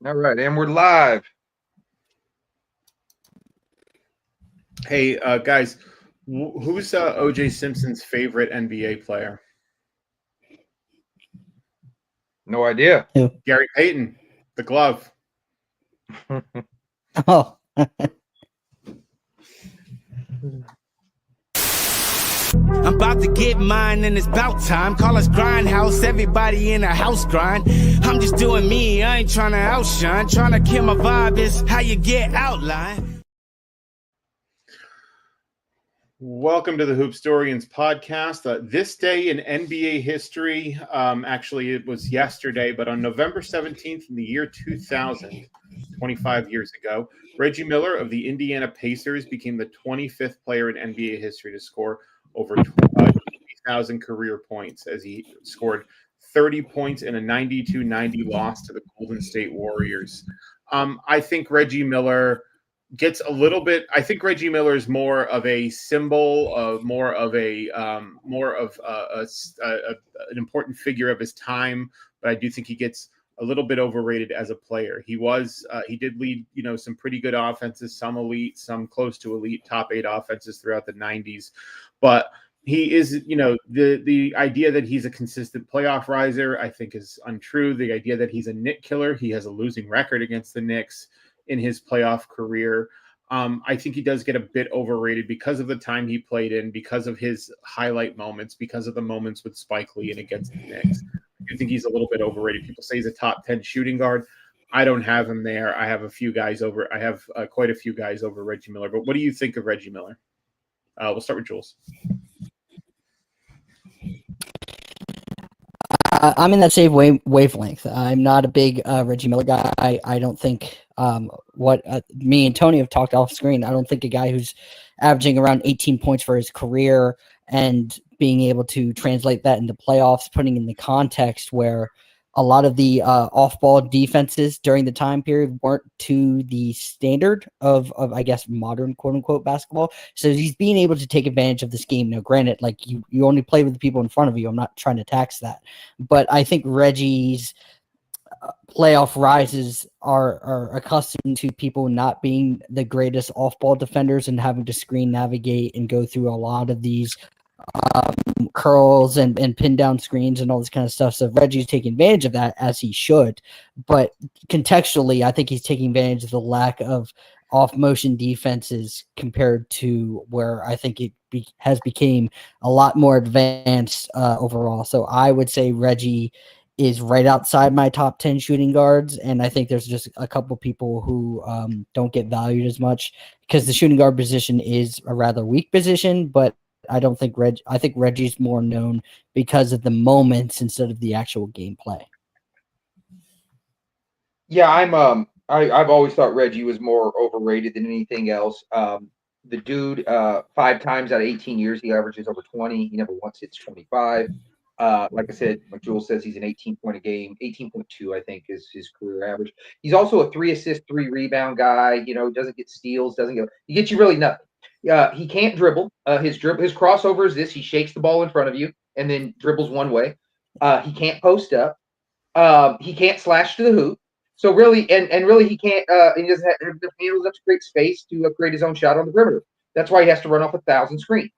All right, and we're live. Hey, guys, who's O.J. Simpson's favorite NBA player? No idea. Who? Gary Payton, the glove. Oh. I'm about to get mine and it's about time. Call us grindhouse, everybody in a house grind. I'm just doing me, I ain't trying to outshine. Trying to kill my vibe is how you get outline. Welcome to the Hoopstorians podcast. This day in NBA history, actually it was yesterday, but on November 17th in the year 2000, 25 years ago, Reggie Miller of the Indiana Pacers became the 25th player in NBA history to score over 20,000 career points, as he scored 30 points in a 92-90 loss to the Golden State Warriors. I think Reggie Miller gets a little bit. I think Reggie Miller is more of a symbol, an important figure of his time. But I do think he gets a little bit overrated as a player. He did lead, some pretty good offenses, some elite, some close to elite, top 8 offenses throughout the 90s. But he is, the idea that he's a consistent playoff riser, I think, is untrue. The idea that he's a Knick killer, he has a losing record against the Knicks in his playoff career. I think he does get a bit overrated because of the time he played in, because of his highlight moments, because of the moments with Spike Lee and against the Knicks. I think he's a little bit overrated. People say he's a top 10 shooting guard. I don't have him there. I have quite a few guys over Reggie Miller. But what do you think of Reggie Miller? We'll start with Jules. I'm in that same wavelength. I'm not a big Reggie Miller guy. I don't think what me and Tony have talked off screen. I don't think a guy who's averaging around 18 points for his career and being able to translate that into playoffs, putting in the context where a lot of the off-ball defenses during the time period weren't to the standard of I guess, modern quote-unquote basketball. So he's being able to take advantage of this game. Now, granted, like you only play with the people in front of you. I'm not trying to tax that. But I think Reggie's playoff rises are accustomed to people not being the greatest off-ball defenders and having to screen navigate and go through a lot of these curls and pin down screens and all this kind of stuff. So Reggie's taking advantage of that, as he should. But contextually, I think he's taking advantage of the lack of off motion defenses compared to where I think it has become a lot more advanced overall. So I would say Reggie is right outside my top 10 shooting guards. And I think there's just a couple people who don't get valued as much because the shooting guard position is a rather weak position, but I don't think I think Reggie's more known because of the moments instead of the actual gameplay. Yeah, I've always thought Reggie was more overrated than anything else. The dude, 5 times out of 18 years, he averages over 20. He never once hits 25. Like I said, like Jules says, he's an 18-point a game, 18.2, I think, is his career average. He's also a 3 assist, 3 rebound guy. Doesn't get steals, he gets you really nothing. He can't dribble. His crossover is this: he shakes the ball in front of you and then dribbles one way. He can't post up. He can't slash to the hoop. So really, and really, he can't. He doesn't have enough handles up to create space to create his own shot on the perimeter. That's why he has to run off 1,000 screens.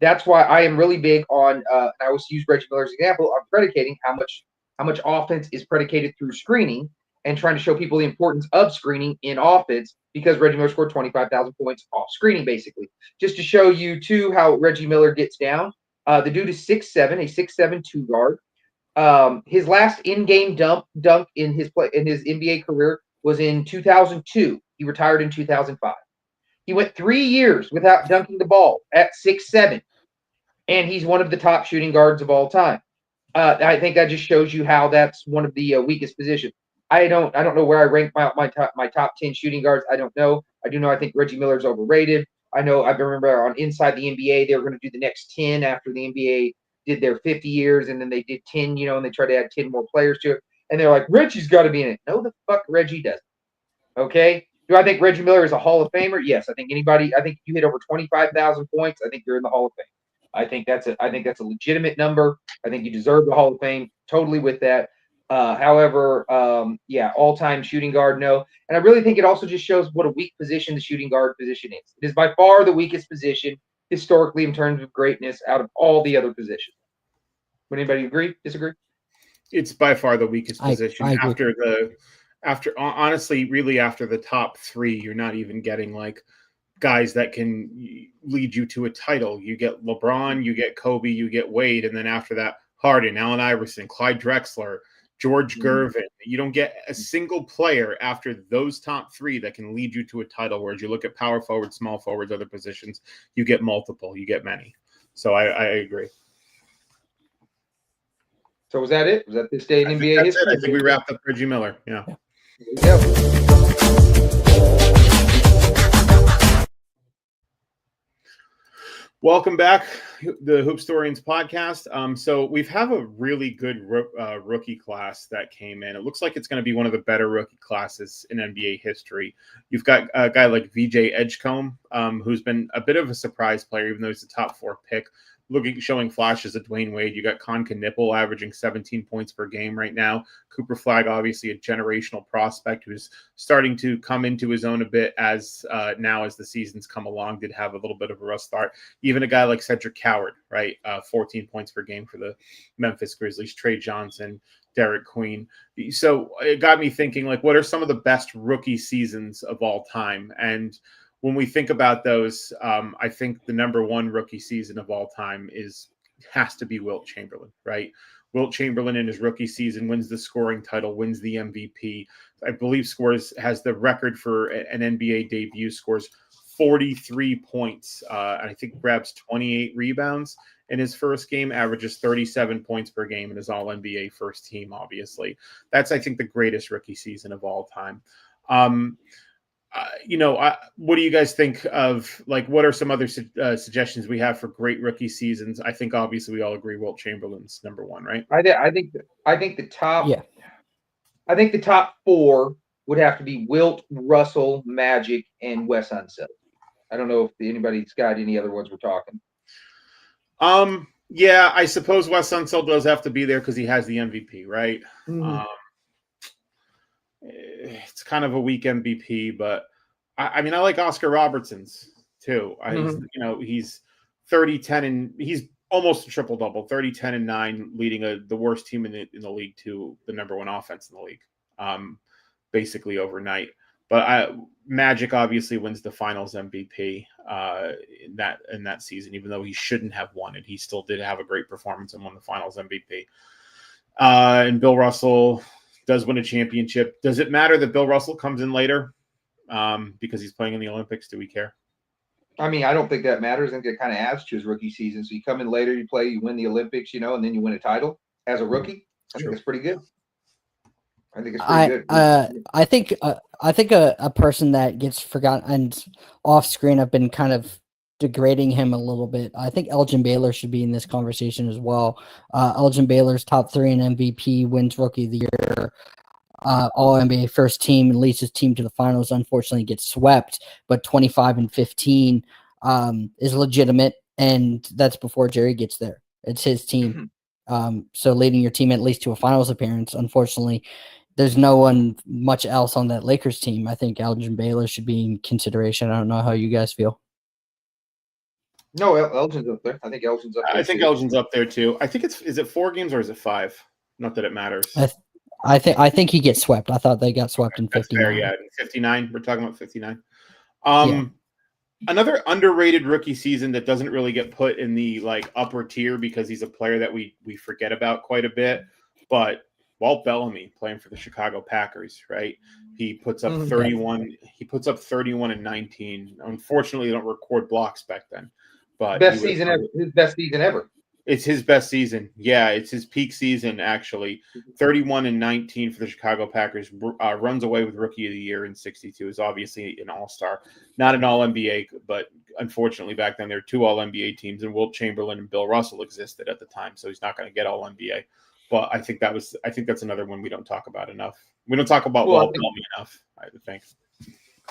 That's why I am really big on. And I always use Reggie Miller's example on predicating how much offense is predicated through screening, and trying to show people the importance of screening in offense, because Reggie Miller scored 25,000 points off screening, basically. Just to show you, too, how Reggie Miller gets down. The dude is 6'7", a 6'7" 2-guard. His last in-game dunk in his NBA career was in 2002. He retired in 2005. He went 3 years without dunking the ball at 6'7", and he's one of the top shooting guards of all time. I think that just shows you how that's one of the weakest positions. I don't know where I rank my top 10 shooting guards. I don't know. I do know I think Reggie Miller's overrated. I remember on Inside the NBA, they were going to do the next 10 after the NBA did their 50 years, and then they did 10, and they tried to add 10 more players to it. And they're like, Reggie's got to be in it. No, the fuck Reggie doesn't. Okay? Do I think Reggie Miller is a Hall of Famer? Yes. I think if you hit over 25,000 points, I think you're in the Hall of Fame. I think that's a legitimate number. I think you deserve the Hall of Fame. Totally with that. However, yeah, all-time shooting guard, no. And I really think it also just shows what a weak position the shooting guard position is. It is by far the weakest position historically in terms of greatness out of all the other positions. Would anybody agree? Disagree? It's by far the weakest position. I agree. After honestly, really after the top three, you're not even getting like guys that can lead you to a title. You get LeBron, you get Kobe, you get Wade, and then after that, Harden, Allen Iverson, Clyde Drexler, George Gervin. You don't get a single player after those top three that can lead you to a title. Whereas you look at power forwards, small forwards, other positions, you get multiple, you get many. So I agree. So was that it? Was that this day in NBA history? I think we wrapped up Reggie Miller. Yeah. Welcome back, the Hoopstorians podcast. So we've have a really good rookie class that came in. It looks like it's going to be one of the better rookie classes in NBA history. You've got a guy like VJ Edgecombe, who's been a bit of a surprise player, even though he's a top 4 pick. Showing flashes of Dwayne Wade. You got Con Nipple averaging 17 points per game right now. Cooper Flagg, obviously a generational prospect who's starting to come into his own a bit as now as the seasons come along, did have a little bit of a rough start. Even a guy like Cedric Coward, right? 14 points per game for the Memphis Grizzlies. Trey Johnson, Derek Queen. So it got me thinking, like, what are some of the best rookie seasons of all time? And when we think about those, I think the number one rookie season of all time has to be Wilt Chamberlain, right? Wilt Chamberlain in his rookie season wins the scoring title, wins the MVP. I believe has the record for an NBA debut, scores 43 points. And I think grabs 28 rebounds in his first game, averages 37 points per game, and is all NBA first team, obviously. That's, I think, the greatest rookie season of all time. What do you guys think of, like, what are some other suggestions we have for great rookie seasons? I think obviously we all agree Wilt Chamberlain's number one, right? I think the top. Yeah. I think the top 4 would have to be Wilt, Russell, Magic, and Wes Unseld. I don't know if anybody's got any other ones we're talking. Yeah, I suppose Wes Unseld does have to be there because he has the MVP, right? Mm-hmm. It's kind of a weak MVP, but I mean, I like Oscar Robertson's too. He's 30-10 and he's almost a triple double, 30-10 and 9, leading the worst team in the league to the number 1 offense in the league, basically overnight. But Magic obviously wins the Finals MVP in that season, even though he shouldn't have won it. He still did have a great performance and won the Finals MVP. And Bill Russell does win a championship. Does it matter that Bill Russell comes in later because he's playing in the Olympics? Do we care? I mean, I don't think that matters. I think it kind of adds to his rookie season. So you come in later, you play, you win the Olympics, and then you win a title as a rookie. I think it's pretty good. I think it's pretty good. I think a person that gets forgotten and off screen, I've been kind of degrading him a little bit. I think Elgin Baylor should be in this conversation as well. Elgin Baylor's top 3 in MVP, wins Rookie of the Year, All NBA first team, and leads his team to the finals. Unfortunately, gets swept, but 25 and 15 is legitimate, and that's before Jerry gets there. It's his team. So leading your team at least to a finals appearance. Unfortunately, there's no one much else on that Lakers team. I think Elgin Baylor should be in consideration. I don't know how you guys feel. No, Elgin's up there. I think Elgin's up there. I think Elgin's up there too. I think is it 4 games or is it 5? Not that it matters. I think he gets swept. I thought they got swept in 59. Fair, yeah, 59. We're talking about 59. Another underrated rookie season that doesn't really get put in the upper tier because he's a player that we forget about quite a bit. But Walt Bellamy playing for the Chicago Packers, right? He puts up 31. He puts up 31 and 19. Unfortunately, they don't record blocks back then. But best season ever. His best season ever. It's his best season. Yeah, it's his peak season, actually. 31 and 19 for the Chicago Packers. Runs away with Rookie of the Year in 62. Is obviously an all-star. Not an all-NBA, but unfortunately back then there were 2 all-NBA teams, and Wilt Chamberlain and Bill Russell existed at the time, so he's not going to get all-NBA. But I think that's another one we don't talk about enough. We don't talk about Walt Bellamy enough, I think.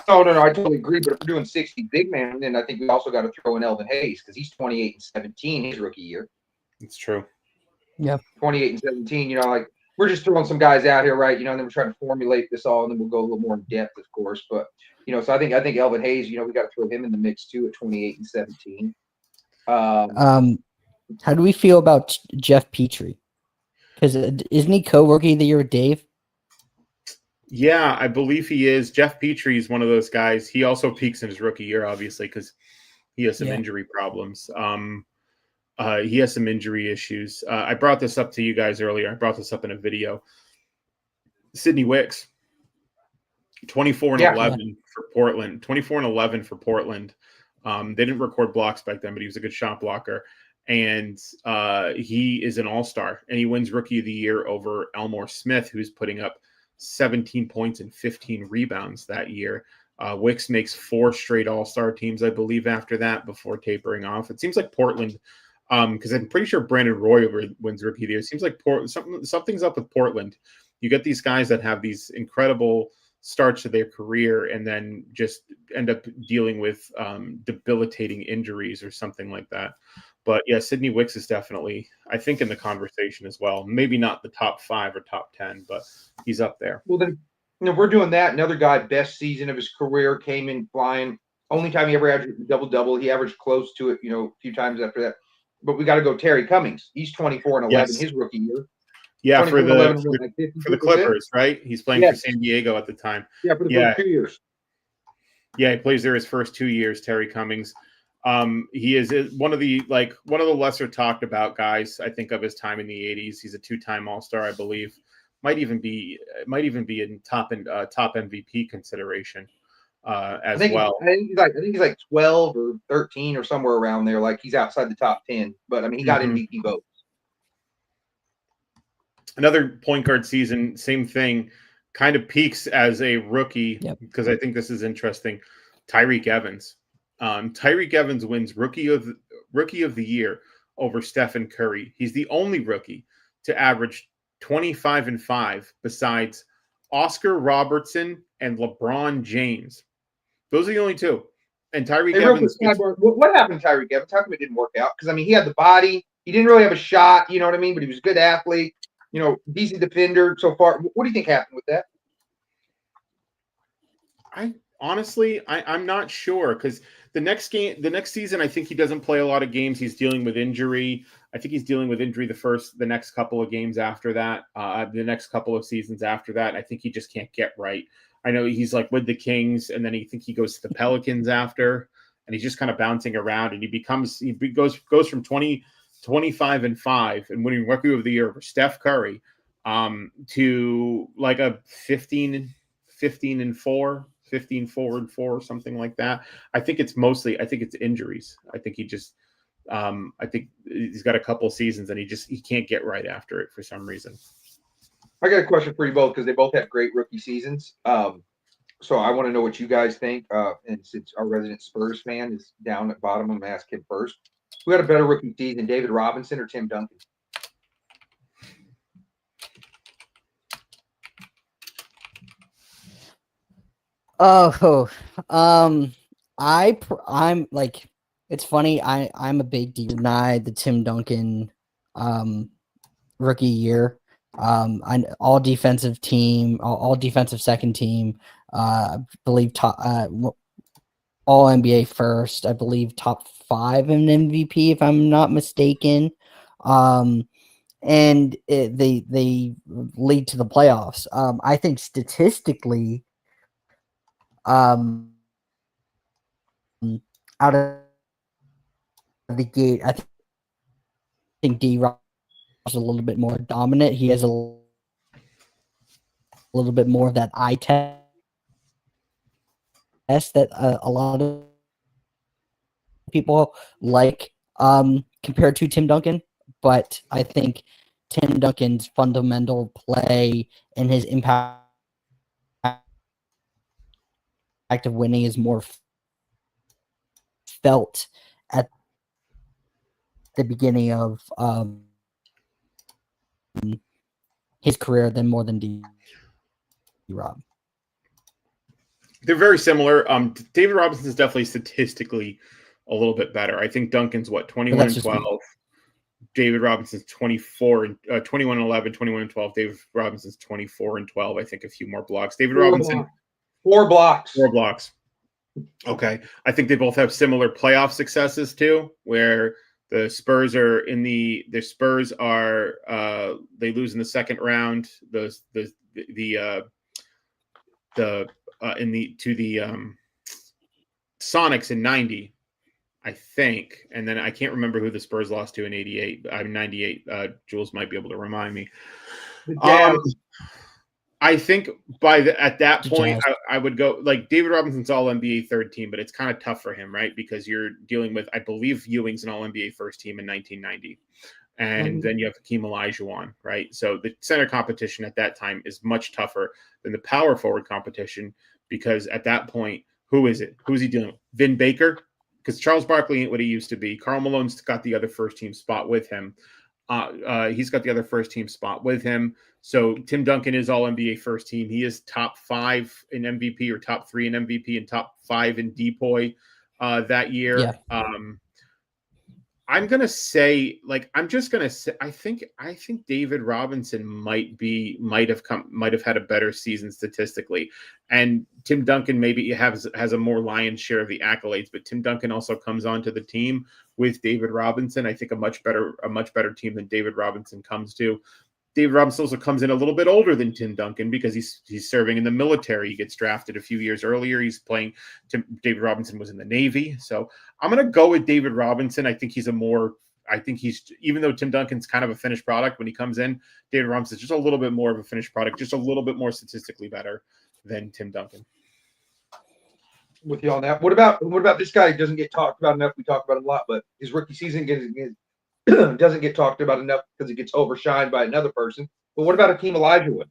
Oh no, I totally agree. But if we're doing 60 big man, then I think we also got to throw in Elvin Hayes because he's 28 and 17 his rookie year. It's true. Yeah. 28 and 17. Like we're just throwing some guys out here, right? And then we're trying to formulate this all, and then we'll go a little more in depth, of course. But so I think Elvin Hayes, we got to throw him in the mix too at 28 and 17. How do we feel about Jeff Petrie? Because isn't he co-rookie of the year with Dave? Yeah, I believe he is. Jeff Petrie is one of those guys. He also peaks in his rookie year, obviously, because he has some injury problems. He has some injury issues. I brought this up to you guys earlier. I brought this up in a video. Sidney Wicks, 24 and 11 for Portland. 24 and 11 for Portland. They didn't record blocks back then, but he was a good shot blocker. And he is an all-star. And he wins Rookie of the Year over Elmore Smith, who's putting up 17 points and 15 rebounds that year. Wicks makes 4 straight all-star teams, I believe, after that before tapering off. It seems like Portland, because I'm pretty sure Brandon Roy wins Rookie of the Year. It seems like something's up with Portland. You get these guys that have these incredible starts to their career and then just end up dealing with debilitating injuries or something like that. But yeah, Sidney Wicks is definitely, I think, in the conversation as well. Maybe not the top 5 or top 10, but he's up there. Well, then, we're doing that. Another guy, best season of his career, came in flying. Only time he ever averaged double-double. He averaged close to it, a few times after that. But we got to go Terry Cummings. He's 24 and 11 his rookie year. Yeah, for the Clippers, right? He's playing for San Diego at the time. Yeah, for the first 2 years. Yeah, he plays there his first 2 years, Terry Cummings. He is one of the lesser talked about guys, I think, of his time in the 80s. He's a 2-time All-Star, I believe. Might even be in top MVP consideration as well. I think he's like 12 or 13 or somewhere around there. Like he's outside the top 10, but I mean he got MVP votes. Another point guard season, same thing, kind of peaks as a rookie because I think this is interesting. Tyreke Evans. Tyreke Evans wins rookie of the year over Stephen Curry. He's the only rookie to average 25 and 5 besides Oscar Robertson and LeBron James. Those are the only two. And Tyreke Evans. What happened to Tyreke Evans? How come it didn't work out? Because I mean, he had the body. He didn't really have a shot. You know what I mean? But he was a good athlete. Decent defender so far. What do you think happened with that? I'm not sure because the next season, I think he doesn't play a lot of games. He's dealing with injury. I think he's dealing with injury the next couple of games after that, the next couple of seasons after that. I think he just can't get right. I know he's like with the Kings, and then he goes to the Pelicans after, and he's just kind of bouncing around, and he goes from 25 and 5 and winning Rookie of the Year over Steph Curry to like a 15 and 4. 15-4 and 4 or something like that. I think it's injuries. I think I think he's got a couple seasons and he can't get right after it for some reason. I got a question for you both because they both had great rookie seasons. So I want to know what you guys think. And since our resident Spurs fan is down at bottom, I'm going to ask him first. Who had a better rookie season, David Robinson or Tim Duncan? Oh, I'm like, it's funny. I'm a big deny the Tim Duncan, rookie year. All defensive team, all defensive second team. I believe top, all NBA first. I believe top 5 in MVP, if I'm not mistaken. And they lead to the playoffs. I think statistically, out of the gate, I think D-Rob is a little bit more dominant. He has a little bit more of that eye test that a lot of people like compared to Tim Duncan. But I think Tim Duncan's fundamental play and his impact of winning is more felt at the beginning of his career than more than D-Rob. They're very similar. David Robinson is definitely statistically a little bit better. I think Duncan's 21 and 12. David Robinson's 24 and 21 and 11, 21 and 12. David Robinson's 24 and 12. I think a few more blocks. David Robinson, 4 blocks. 4 blocks. Okay. I think they both have similar playoff successes too, where the Spurs are they lose in the second round. To the Sonics in 90, I think, and then I can't remember who the Spurs lost to in 88. I'm 98. Jules might be able to remind me. I think at that point, I would go like David Robinson's all NBA third team, but it's kind of tough for him, right? Because you're dealing with, I believe Ewing's an all NBA first team in 1990. And then you have Hakeem Olajuwon, right? So the center competition at that time is much tougher than the power forward competition, because at that point, who is it? Who's he dealing with? Vin Baker? Because Charles Barkley ain't what he used to be. Karl Malone's got the other first team spot with him. He's got the other first team spot with him. So Tim Duncan is all NBA first team. He is top 5 in MVP, or top 3 in MVP, and top 5 in DPOY that year. Yeah. I'm gonna say, I think David Robinson might have had a better season statistically, and Tim Duncan maybe has a more lion's share of the accolades. But Tim Duncan also comes onto the team with David Robinson. I think a much better team than David Robinson comes to. David Robinson also comes in a little bit older than Tim Duncan because he's serving in the military. He gets drafted a few years earlier. David Robinson was in the Navy. So I'm going to go with David Robinson. I think he's even though Tim Duncan's kind of a finished product when he comes in, David Robinson's just a little bit more of a finished product, just a little bit more statistically better than Tim Duncan. With you on that. What about this guy? He doesn't get talked about enough. We talk about him a lot, but his rookie season doesn't get talked about enough because it gets overshined by another person. But what about Hakeem Olajuwon?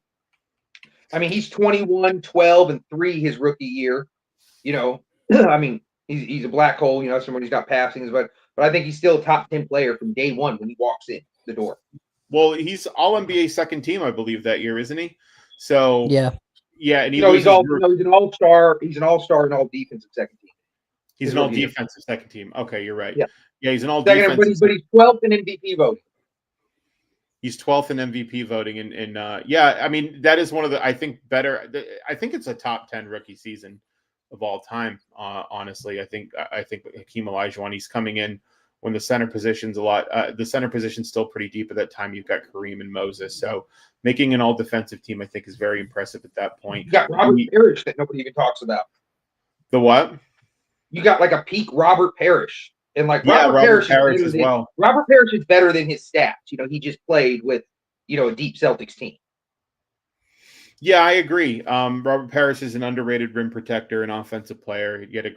I mean, he's 21, 12, and 3 his rookie year. I mean, he's a black hole. Someone who's not passing, but I think he's still a top 10 player from day one when he walks in the door. Well, he's all NBA second team, I believe, that year, isn't he? So yeah, and he's an all-star. He's an all-star and all defensive second team. He's an all defensive second team. Okay, you're right. Yeah, he's an all defensive. But he's 12th in MVP voting. He's 12th in MVP voting, and I mean, that is one of the, I think it's a top 10 rookie season of all time. Honestly, I think Hakeem Olajuwon, he's coming in when the center position's the center position's still pretty deep at that time. You've got Kareem and Moses, so making an all defensive team, I think, is very impressive at that point. You got Robert Parrish that nobody even talks about. The what? You got like a peak Robert Parrish. And Robert Parrish as well. Robert Parrish is better than his stats. He just played with, a deep Celtics team. Yeah, I agree. Robert Parrish is an underrated rim protector and offensive player. He had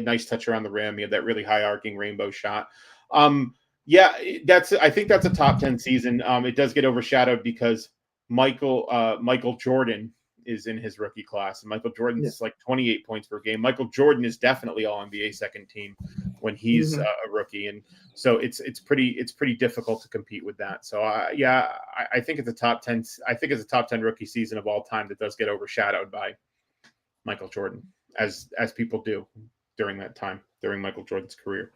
nice touch around the rim. He had that really high arcing rainbow shot. I think that's a top 10 season. It does get overshadowed because Michael Jordan is in his rookie class, and Michael Jordan's like 28 points per game. Michael Jordan is definitely all NBA second team when he's a rookie, and so it's pretty difficult to compete with that. So I think it's a top 10. I think it's a top 10 rookie season of all time that does get overshadowed by Michael Jordan, as people do during that time, during Michael Jordan's career.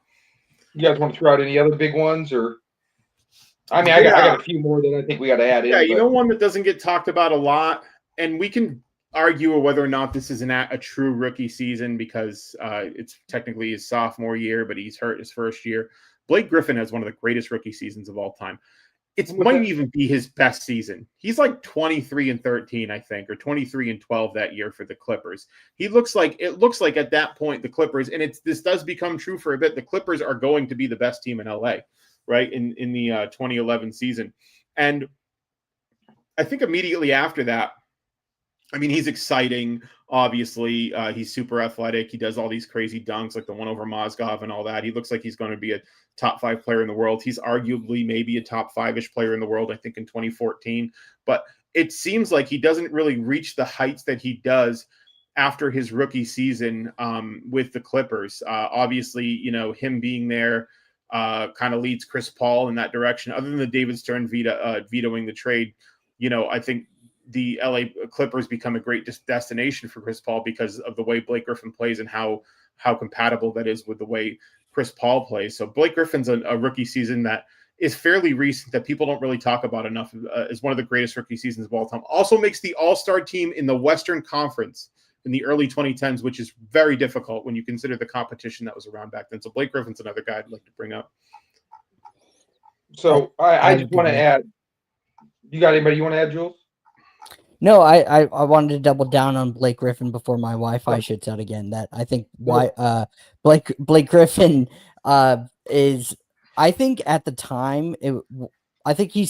You guys want to throw out any other big ones, or? I mean, I got a few more that I think we got to add in. Yeah, one that doesn't get talked about a lot. And we can argue whether or not this is a true rookie season because it's technically his sophomore year, but he's hurt his first year. Blake Griffin has one of the greatest rookie seasons of all time. It might even be his best season. He's like 23-13, I think, or 23-12 that year for the Clippers. It looks like at that point the Clippers, and this does become true for a bit. The Clippers are going to be the best team in LA, right? In the 2011 season, and I think immediately after that. I mean, he's exciting, obviously. He's super athletic. He does all these crazy dunks, like the one over Mozgov and all that. He looks like he's going to be a top 5 player in the world. He's arguably maybe a top 5-ish player in the world, I think, in 2014. But it seems like he doesn't really reach the heights that he does after his rookie season with the Clippers. Obviously, him being there kind of leads Chris Paul in that direction. Other than the David Stern vetoing the trade, I think the LA Clippers become a great destination for Chris Paul because of the way Blake Griffin plays and how compatible that is with the way Chris Paul plays. So Blake Griffin's a rookie season that is fairly recent that people don't really talk about enough, is one of the greatest rookie seasons of all time. Also makes the All-Star team in the Western Conference in the early 2010s, which is very difficult when you consider the competition that was around back then. So Blake Griffin's another guy I'd like to bring up. So I just want to add, you got anybody you want to add, Jules? No, I wanted to double down on Blake Griffin before my Wi-Fi shuts out again. That I think Blake Griffin is, I think at the time I think he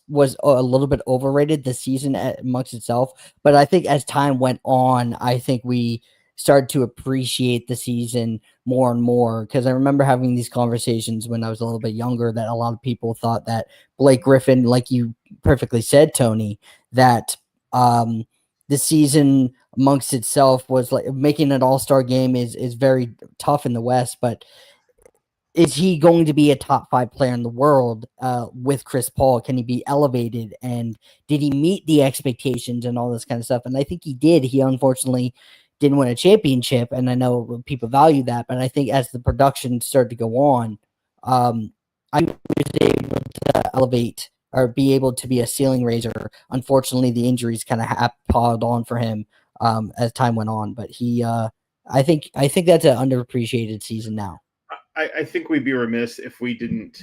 was a little bit overrated this season amongst itself, but I think as time went on, I think we started to appreciate the season more and more, because I remember having these conversations when I was a little bit younger that a lot of people thought that Blake Griffin, like you perfectly said, Tony, that the season amongst itself was like making an all-star game is very tough in the West, but is he going to be a top 5 player in the world with Chris Paul? Can he be elevated? And did he meet the expectations and all this kind of stuff? And I think he did. He unfortunately didn't win a championship, and I know people value that, but I think as the production started to go on, I was able to elevate or be able to be a ceiling raiser. Unfortunately, the injuries kind of piled on for him as time went on, but he, I think that's an underappreciated season now. I think we'd be remiss if we didn't.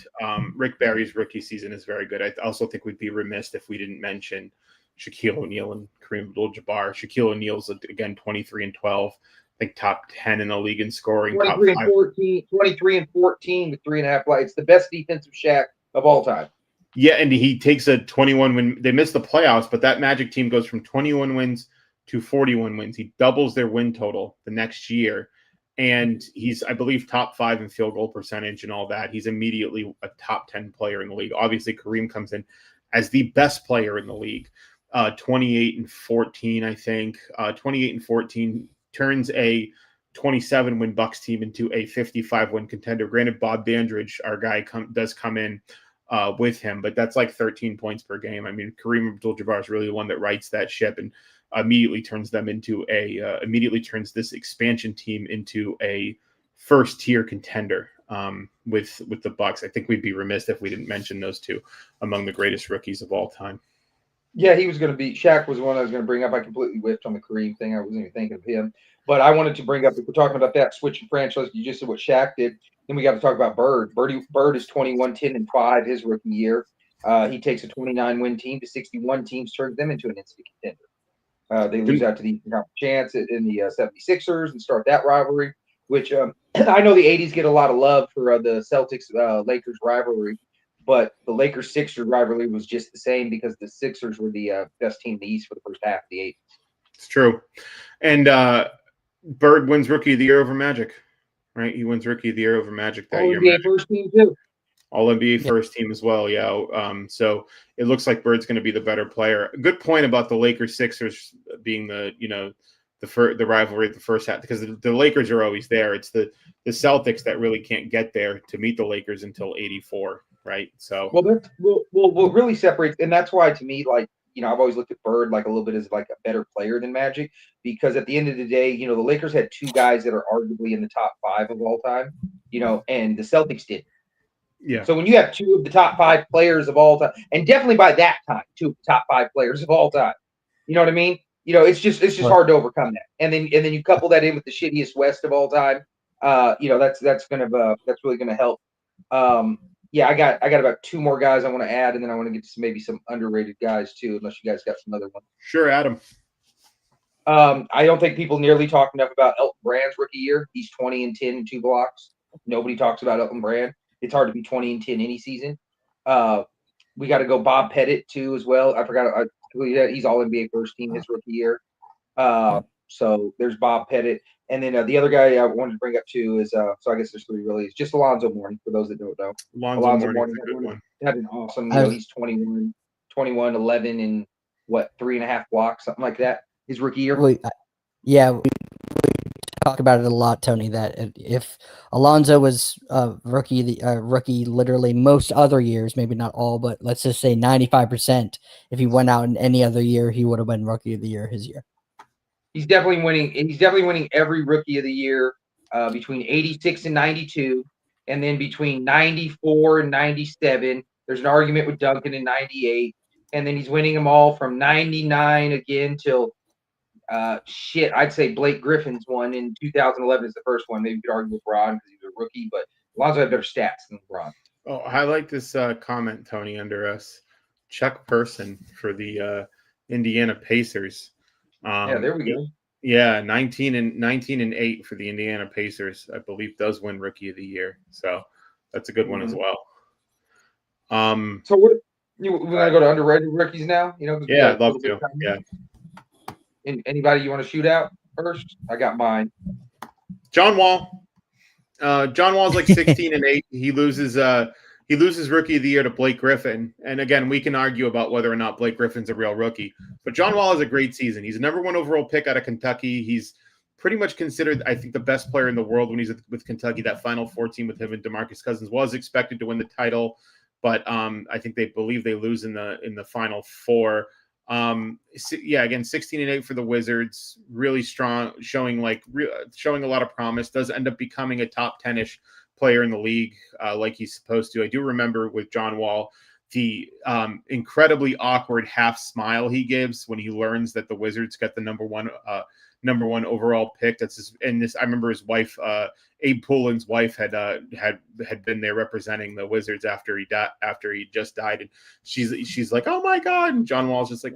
Rick Barry's rookie season is very good. I also think we'd be remiss if we didn't mention Shaquille O'Neal and Kareem Abdul-Jabbar. Shaquille O'Neal's, again, 23 and 12. I think top 10 in the league in scoring. 23 and 14 with 3.5 blocks. It's the best defensive Shaq of all time. Yeah, and he takes a 21 win. They missed the playoffs, but that Magic team goes from 21 wins to 41 wins. He doubles their win total the next year. And he's, I believe, top 5 in field goal percentage and all that. He's immediately a top 10 player in the league. Obviously, Kareem comes in as the best player in the league. 28 and 14, I think. 28 and 14 turns a 27-win Bucks team into a 55-win contender. Granted, Bob Dandridge, our guy, does come in with him, but that's like 13 points per game. I mean, Kareem Abdul-Jabbar is really the one that rights that ship and immediately turns this expansion team into a first-tier contender with the Bucks. I think we'd be remiss if we didn't mention those two among the greatest rookies of all time. Yeah, he was going to be. Shaq was the one I was going to bring up. I completely whiffed on the Kareem thing. I wasn't even thinking of him. But I wanted to bring up, if we're talking about that switching franchise, you just said what Shaq did. Then we got to talk about Bird. Bird is 21, 10, and 5 his rookie year. He takes a 29-win team to 61 teams, turns them into an instant contender. They lose out to the Eastern Conference champs in the 76ers and start that rivalry, which I know the 80s get a lot of love for the Celtics-Lakers rivalry. But the Lakers-Sixers rivalry was just the same because the Sixers were the best team in the East for the first half of the 80s. It's true. And Bird wins Rookie of the Year over Magic, right? He wins Rookie of the Year over Magic that year. All-NBA first team, too. All-NBA first team as well, yeah. So it looks like Bird's going to be the better player. A good point about the Lakers-Sixers being the rivalry at the first half, because the Lakers are always there. It's the Celtics that really can't get there to meet the Lakers until 84. Right. So what really separates, and that's why to me, like, you know, I've always looked at Bird like a little bit as like a better player than Magic, because at the end of the day, you know, the Lakers had 2 guys that are arguably in the top 5 of all time, you know, and the Celtics didn't. Yeah. So when you have 2 of the top 5 players of all time, and definitely by that time, 2 of the top 5 players of all time, you know what I mean? You know, it's just hard to overcome that. And then you couple that in with the shittiest West of all time. You know, that's really gonna help. Yeah, I got about 2 more guys I want to add, and then I want to get to maybe some underrated guys too, unless you guys got some other ones. Sure, Adam. I don't think people nearly talk enough about Elton Brand's rookie year. He's 20 and 10 and 2 blocks. Nobody talks about Elton Brand. It's hard to be 20 and 10 any season. We got to go Bob Pettit too as well. I forgot he's all NBA first team his rookie year. So there's Bob Pettit. And then the other guy I wanted to bring up too is so I guess there's 3 really. It's just Alonzo Mourning for those that don't know. Alonzo Mourning is a good one. Had an awesome, you know, he's 21, 11 and 3.5 blocks, something like that. His rookie year. We talk about it a lot, Tony, that if Alonso was rookie literally most other years, maybe not all, but let's just say 95%, if he went out in any other year, he would have been rookie of the year his year. He's definitely winning. He's definitely winning every rookie of the year between 86 and 92, and then between 94 and 97. There's an argument with Duncan in 98, and then he's winning them all from 99 again till I'd say Blake Griffin's one in 2011 is the first one. Maybe you could argue with Ron because he's a rookie, but Alonso had better stats than LeBron. Oh, I like this comment, Tony, under us. Chuck Person for the Indiana Pacers. Yeah, there we go. Yeah, 19 and 8 for the Indiana Pacers, I believe, does win Rookie of the Year. So that's a good one as well. So what you want to go to underrated rookies now? Yeah, I'd love to. Yeah. Anybody you want to shoot out first? I got mine. John Wall. John Wall's like 16 and 8. He loses Rookie of the Year to Blake Griffin. And again, we can argue about whether or not Blake Griffin's a real rookie. But John Wall has a great season. He's a number 1 overall pick out of Kentucky. He's pretty much considered, I think, the best player in the world when he's with Kentucky. That Final Four team with him and DeMarcus Cousins was expected to win the title, but I think they believe they lose in the Final Four. Again, 16 and 8 for the Wizards, really strong, showing a lot of promise. Does end up becoming a top 10-ish player in the league, like he's supposed to. I do remember with John Wall the incredibly awkward half smile he gives when he learns that the Wizards got the number one overall pick. I remember his wife, Abe Poolin's wife, had been there representing the Wizards after he just died, and she's like, oh my god, and John Wall's just like,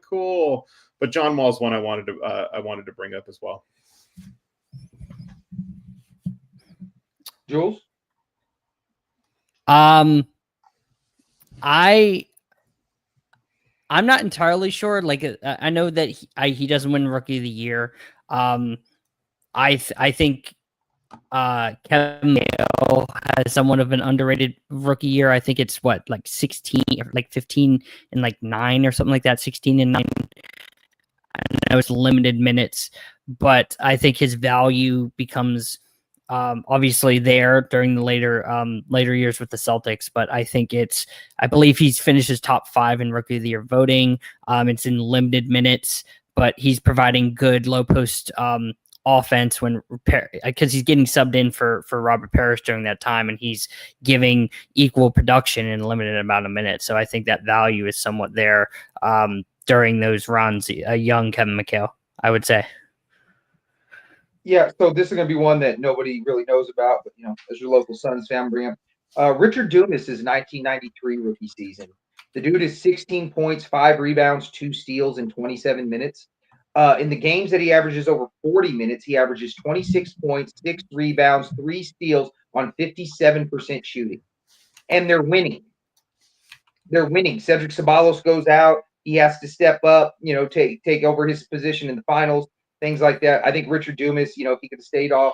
cool. But John Wall's one I wanted to bring up as well. Jules? I'm not entirely sure. Like, I know that he doesn't win Rookie of the Year. I think Kevin Mayo has somewhat of an underrated rookie year. I think it's like 16 or like 15 and like 9 or something like that. 16 and 9. I know it's limited minutes, but I think his value becomes obviously there during the later years with the Celtics, but I believe he's finishes top 5 in Rookie of the Year voting. It's in limited minutes, but he's providing good low post offense because he's getting subbed in for Robert Parrish during that time, and he's giving equal production in a limited amount of minutes. So I think that value is somewhat there during those runs. A young Kevin McHale, I would say. Yeah, so this is going to be one that nobody really knows about, but as your local Suns fan, bring up Richard Dumas' 1993 rookie season. The dude is 16 points, 5 rebounds, 2 steals in 27 minutes. In the games that he averages over 40 minutes, he averages 26 points, 6 rebounds, 3 steals on 57% shooting, and they're winning. Cedric Ceballos goes out; he has to step up, take over his position in the finals. Things like that. I think Richard Dumas, if he could have stayed off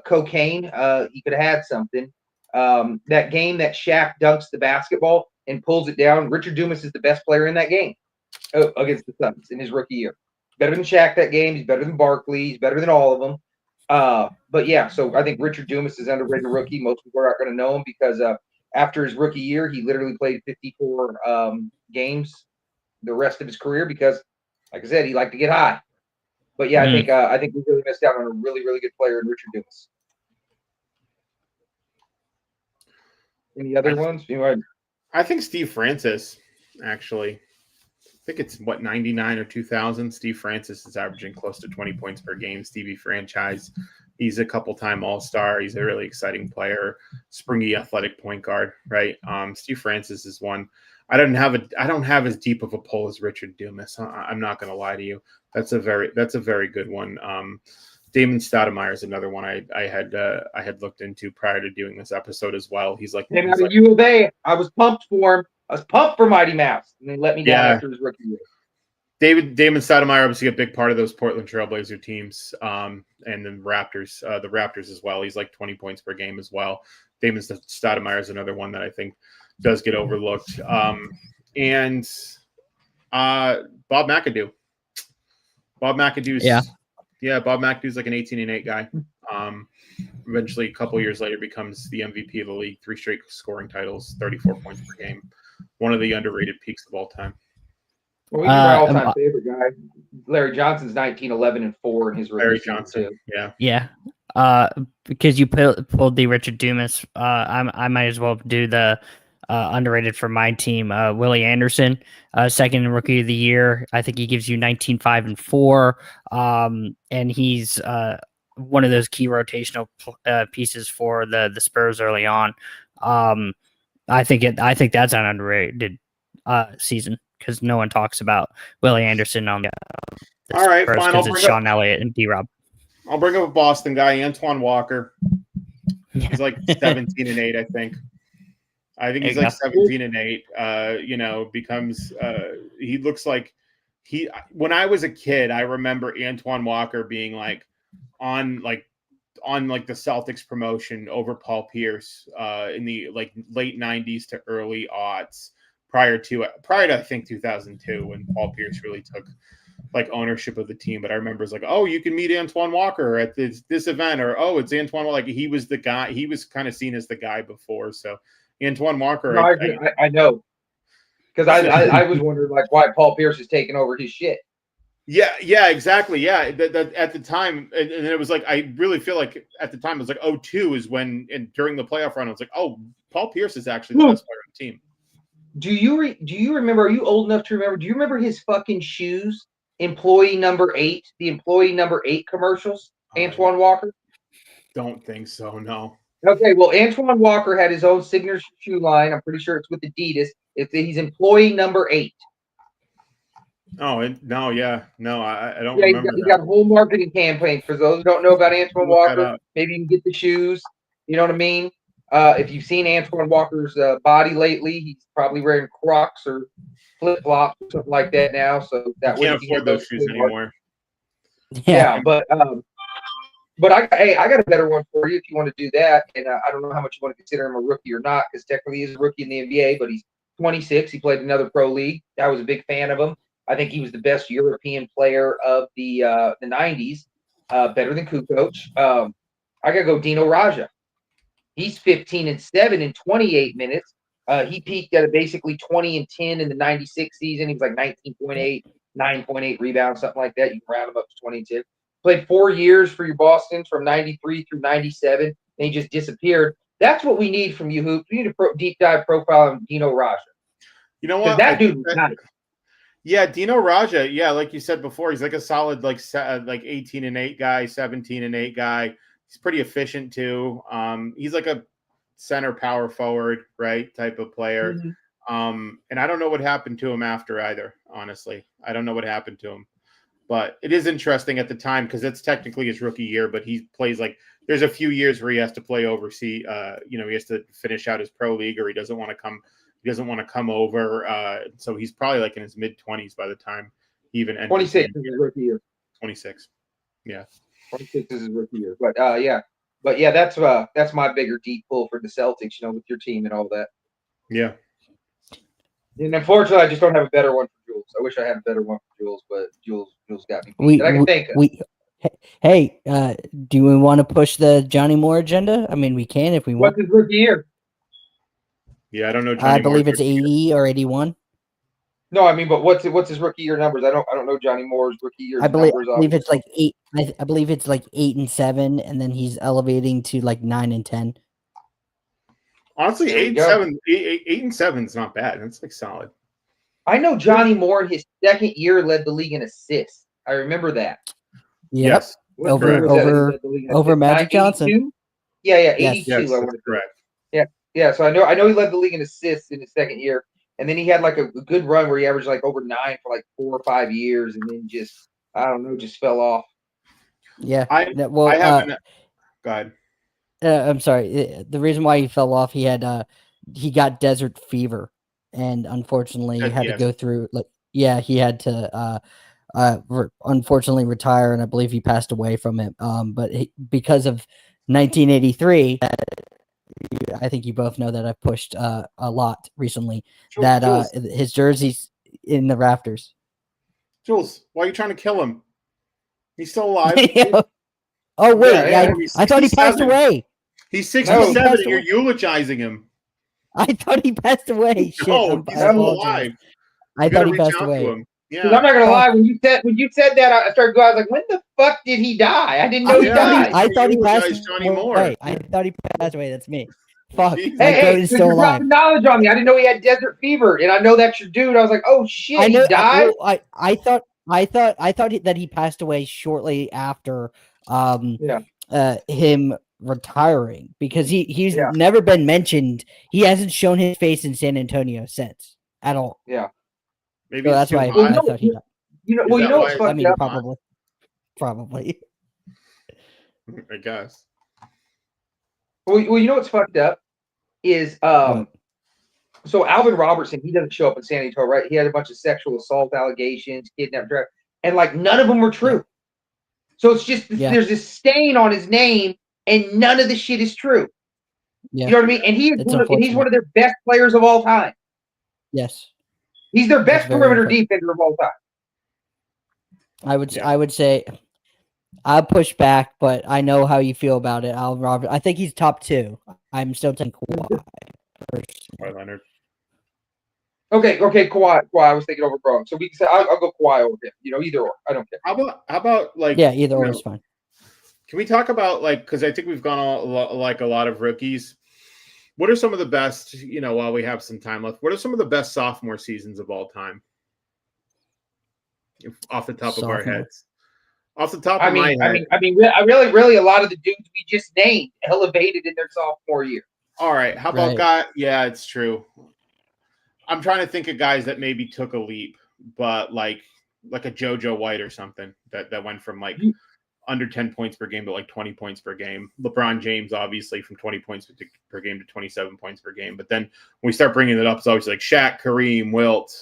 cocaine, he could have had something. That game that Shaq dunks the basketball and pulls it down, Richard Dumas is the best player in that game against the Suns in his rookie year. Better than Shaq that game. He's better than Barkley. He's better than all of them. But yeah, so I think Richard Dumas is underrated rookie. Most people are not going to know him because after his rookie year, he literally played 54 games the rest of his career because, like I said, he liked to get high. But yeah, I think we really missed out on a really, really good player in Richard Dumas. Any other ones? I think Steve Francis, actually. I think it's 99 or 2000. Steve Francis is averaging close to 20 points per game. Stevie franchise. He's a couple-time All-Star. He's a really exciting player. Springy, athletic point guard, right? Steve Francis is one. I don't have as deep of a pull as Richard Dumas. I'm not going to lie to you. That's a very good one. Damon Stoudemire is another one I had looked into prior to doing this episode as well. He's like, came out of U of A. I was pumped for him. I was pumped for Mighty Mouse, and they let me down after his rookie year. Damon Stoudemire obviously a big part of those Portland Trailblazer teams, and then Raptors, the Raptors as well. He's like 20 points per game as well. Damon Stoudemire is another one that I think does get overlooked. And Bob McAdoo. Bob McAdoo's Yeah, Bob McAdoo's like an 18-8 guy. Eventually, a couple years later, becomes the MVP of the league, 3 straight scoring titles, 34 points per game. One of the underrated peaks of all time. Well, he's my all-time favorite guy. Larry Johnson's 19-11-4 in his rookie Larry season Johnson, too. yeah. Yeah. Because you pulled the Richard Dumas, I might as well do the underrated for my team. Willie Anderson, second rookie of the year. I think he gives you 19-5-4. And he's one of those key rotational pieces for the Spurs early on. I think that's an underrated season because no one talks about Willie Anderson on the All right, Spurs fine. because it's Sean Elliott and D-Rob. I'll bring up a Boston guy, Antoine Walker. He's like 17-8, I think. I think he's like 17-8. Becomes he looks like when I was a kid, I remember Antoine Walker being like on the Celtics promotion over Paul Pierce in the like late 90s to early aughts prior to I think 2002 when Paul Pierce really took like ownership of the team. But I remember it's like, oh, you can meet Antoine Walker at this event, or oh, it's Antoine. Like he was the guy. He was kind of seen as the guy before. So Antoine Walker, no, I know because I was wondering like why Paul Pierce is taking over his shit. Yeah, exactly. Yeah, that at the time, and it was like I really feel like at the time it was like 2002 is when, and during the playoff run, I was like, oh, Paul Pierce is actually the best player on the team. Do you remember? Are you old enough to remember? Do you remember his fucking shoes? Employee number 8, the employee number 8 commercials. Antoine Walker. Don't think so. No. Okay, well, Antoine Walker had his own signature shoe line. I'm pretty sure it's with Adidas. He's employee number 8. Oh, no, yeah. No, I don't Yeah, remember. He got a whole marketing campaign. For those who don't know about Antoine Walker, maybe you can get the shoes. You know what I mean? If you've seen Antoine Walker's body lately, he's probably wearing Crocs or flip-flops or something like that now. So that way can't afford those shoes anymore. Yeah, but I got a better one for you if you want to do that. And I don't know how much you want to consider him a rookie or not, because technically he's a rookie in the NBA, but he's 26. He played another pro league. I was a big fan of him. I think he was the best European player of the 90s, better than Kukoc. I got to go Dino Raja. He's 15-7 in 28 minutes. He peaked at basically 20-10 in the 96 season. He was like 19.8, 9.8 rebounds, something like that. You can round him up to 20-10. Played 4 years for your Boston from 93 through 97. And he just disappeared. That's what we need from you, Hoop. We need a deep dive profile on Dino Raja. You know what? That dude was nice. Yeah, Dino Raja. Yeah, like you said before, he's like a solid like 18-8 guy, 17-8 guy. He's pretty efficient too. He's like a center power forward, right, type of player. Mm-hmm. And I don't know what happened to him after either, honestly. I don't know what happened to him. But it is interesting at the time because it's technically his rookie year, but he plays like there's a few years where he has to play overseas. He has to finish out his pro league, or he doesn't want to come. He doesn't want to come over. So he's probably like in his mid-20s by the time he even enters. 26 is his rookie year. 26. Yeah. 26 is his rookie year. But that's my bigger deep pull for the Celtics, with your team and all that. Yeah. And unfortunately, I just don't have a better one for Jules. I wish I had a better one for Jules, but Jules got me beat. I can think of. Hey, do we want to push the Johnny Moore agenda? I mean, we can if we want. What's his rookie year? Yeah, I don't know. I believe it's 80 or 81. No, I mean, but what's his rookie year numbers? I don't know Johnny Moore's rookie year. I believe it's like 8. I believe it's like 8-7, and then he's elevating to like 9-10. Honestly, 8-7 is not bad. That's like solid. I know Johnny Moore in his second year led the league in assists. I remember that. Yep. Yes. Over Magic Johnson. Yeah, 82. Yes, I want to correct. Yeah. So I know he led the league in assists in his second year, and then he had like a good run where he averaged like over 9 for like 4 or 5 years, and then just fell off. Yeah. Go ahead. I'm sorry. The reason why he fell off, he got desert fever, and unfortunately had to go through. He had to unfortunately retire, and I believe he passed away from it. But because of 1983, I think you both know that I've pushed a lot recently. Jules. His jersey's in the rafters. Jules, why are you trying to kill him? He's still alive. Oh wait, Yeah, I thought he passed 67. away. He's No, 67 he passed and you're away. eulogizing him. I thought he passed away. Shit, No, I he's still apologize. alive. I You thought gotta he reach passed out to away. him. Because Yeah. I'm not gonna lie, when you said that, I started going. I was like, when the fuck did he die? I didn't know he died. I thought he passed Eulogize Johnny Moore. away. I thought he passed away. That's me. Fuck. Jesus. My goat Hey, is because still you're alive. dropping knowledge on me. I didn't know he had desert fever, and I know that's your dude. I was like, oh shit, I know. he died. I thought that he passed away shortly after him retiring, because he's Yeah. never been mentioned. He hasn't shown his face in San Antonio since at all. Yeah. Maybe So it's that's too why hot. I thought he died. You Is that what's why- fucked I mean, up? probably. I guess. Well, you know what's fucked up is What? so Alvin Robertson, he doesn't show up in San Antonio, right? He had a bunch of sexual assault allegations, kidnapped, and like none of them were true. So it's just there's this stain on his name, and none of the shit is true. Yeah. You know what I mean? And he's one of their best players of all time. Yes. He's their best That's very perimeter unfortunate. defender of all time. I would say I'll push back, but I know how you feel about it. I think he's top 2. I'm still taking Kawhi. Kawhi Leonard. Okay, Kawhi. I was thinking over wrong. So we can say I'll go Kawhi over him. Either or. I don't care. How about like Either or is fine. Can we talk about because I think we've gone a lot of rookies. What are some of the best, while we have some time left, what are some of the best sophomore seasons of all time? Off the top of our heads. Off the top of my head. I really a lot of the dudes we just named elevated in their sophomore year. All right. How about guys? Yeah, it's true. I'm trying to think of guys that maybe took a leap, but like a JoJo White or something that went from under 10 points per game to 20 points per game. LeBron James, obviously, from 20 points per game to 27 points per game. But then when we start bringing it up, it's always like Shaq, Kareem, Wilt,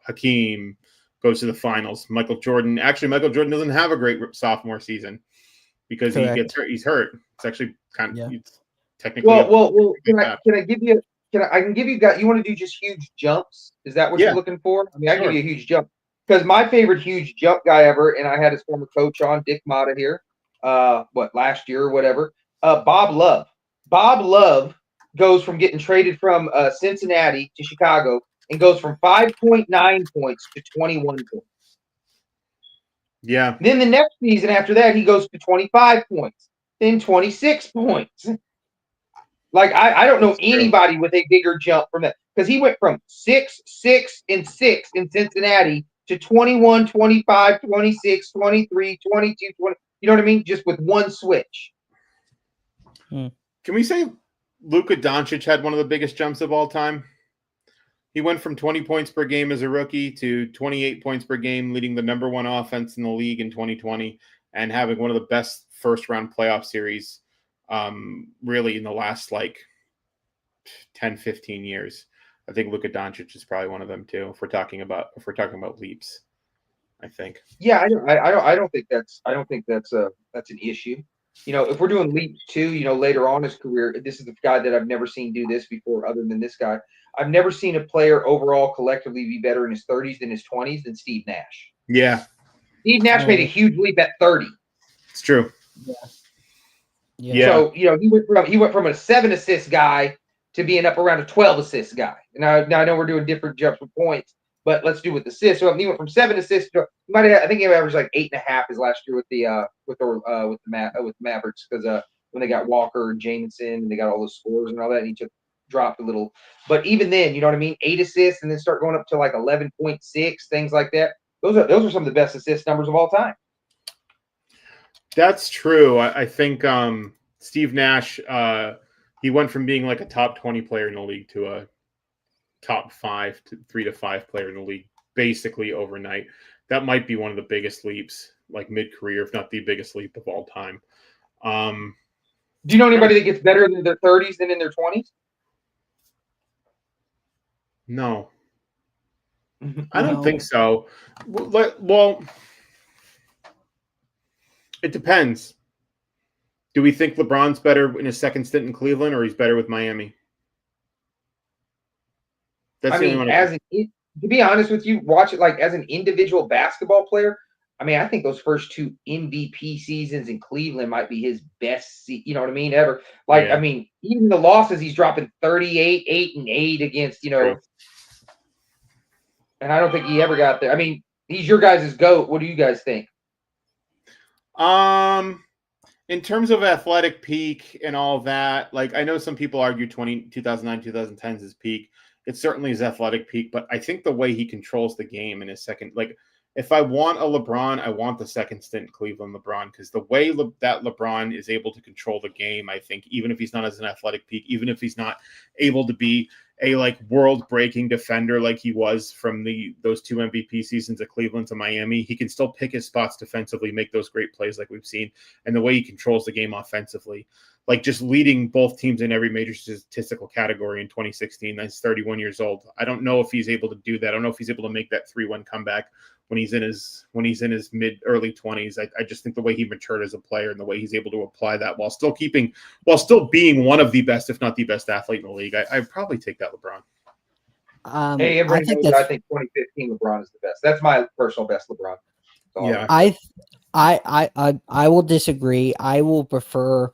Hakeem goes to the finals. Michael Jordan doesn't have a great sophomore season because he gets hurt. He's hurt. It's actually kind of technically. Well. Can I give you? I can give you guys. You want to do just huge jumps? Is that what you're looking for? I mean, I can give you a huge jump. Because my favorite huge jump guy ever, and I had his former coach on, Dick Mata here, last year or whatever, Bob Love. Bob Love goes from getting traded from Cincinnati to Chicago and goes from 5.9 points to 21 points. Yeah. Then the next season after that, he goes to 25 points, then 26 points. I don't know anybody with a bigger jump from that, because he went from 6, 6, and 6 in Cincinnati to 21, 25, 26, 23, 22, 20. You know what I mean? Just with one switch. Can we say Luka Doncic had one of the biggest jumps of all time? He went from 20 points per game as a rookie to 28 points per game, leading the number 1 offense in the league in 2020 and having one of the best first-round playoff series really in the last 10, 15 years. I think Luka Doncic is probably one of them too. If we're talking about leaps, I think. Yeah, I don't think that's an issue. If we're doing leaps too, later on in his career, this is the guy that I've never seen do this before, other than this guy. I've never seen a player overall collectively be better in his 30s than his 20s than Steve Nash. Yeah, Steve Nash made a huge leap at 30. It's true. Yeah. So he went from a 7 assist guy to being up around a 12 assist guy. Now I know we're doing different jumps with points, but let's do with assists. So he went from 7 assists to I think he averaged 8.5 his last year with the Mavericks, because when they got Walker and Jamison and they got all those scores and all that, and he dropped a little. But even then, you know what I mean? 8 assists and then start going up to 11.6, things like that. Those are some of the best assist numbers of all time. That's true. I think Steve Nash, he went from being a top 20 player in the league to a top 5 to 3 to 5 player in the league basically overnight. That might be one of the biggest leaps, mid-career, if not the biggest leap of all time. Do you know anybody that gets better in their 30s than in their 20s? No. I don't think so. Well, it depends. Do we think LeBron's better in his second stint in Cleveland, or he's better with Miami? To be honest with you, watch it as an individual basketball player. I mean, I think those first 2 MVP seasons in Cleveland might be his best, you know what I mean, ever. Like, Yeah. I mean, even the losses, he's dropping 38, 8, and 8 against, True. and I don't think he ever got there. I mean, he's your guys' GOAT. What do you guys think? In terms of athletic peak and all that, like I know some people argue 2009, 2010 is his peak. It certainly is athletic peak, but I think the way he controls the game in his second, like if I want a LeBron, I want the second stint Cleveland LeBron, because the way that LeBron is able to control the game, I think, even if he's not as an athletic peak, even if he's not able to be a like world-breaking defender like he was from those 2 MVP seasons at Cleveland to Miami, he can still pick his spots defensively, make those great plays like we've seen, and the way he controls the game offensively, like just leading both teams in every major statistical category in 2016. That's 31 years old. I don't know if he's able to do that. I don't know if he's able to make that 3-1 comeback when he's in his early 20s. I just think the way he matured as a player and the way he's able to apply that while still being one of the best, if not the best athlete in the league, I'd probably take that LeBron. Hey, I everybody think knows that's. I think 2015 LeBron is the best. That's my personal best LeBron. Yeah. I will disagree. I will prefer